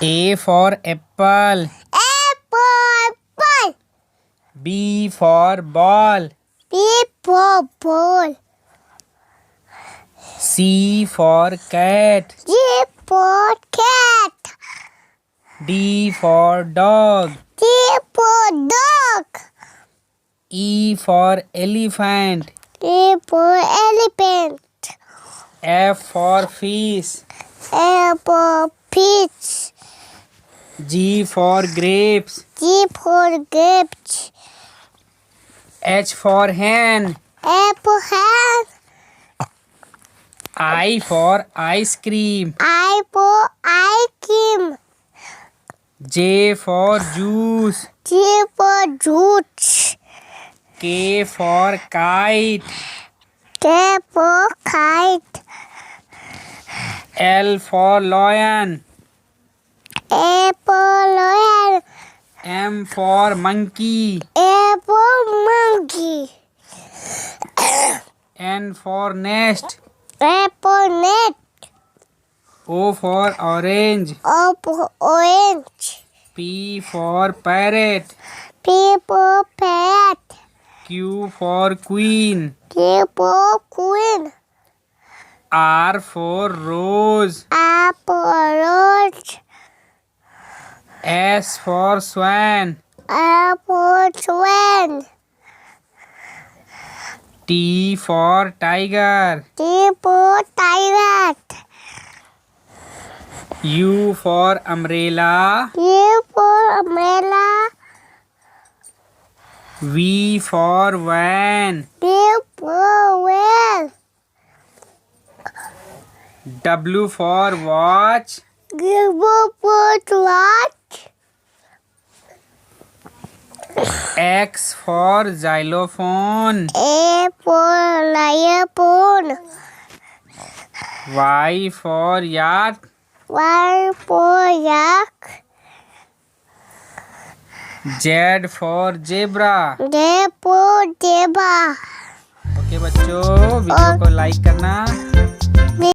A for apple. Apple. B for ball. B for ball. C for cat. G for cat. D for dog. D for dog. E for elephant. E for elephant. F for fish. A for peach. G for grapes. G for grapes. H for hen. A for hen. I for ice cream. I for ice cream. J for juice. G for juice. K for kite. K for kite. L for lion. A for lion. M for monkey. A for monkey. N for nest. A for net. O for orange. O for orange. P for parrot. P for parrot. Q for queen. Q for queen. R for rose. R for rose. S for swan. R for swan. T for tiger. T for tiger. U for umbrella. U for umbrella. V for van. W for whale. W for watch. W for watch. X for xylophone. A for lion. Y for yacht. Y for yak. Z for zebra. J for zebra. Okay बच्चों, video को like करना।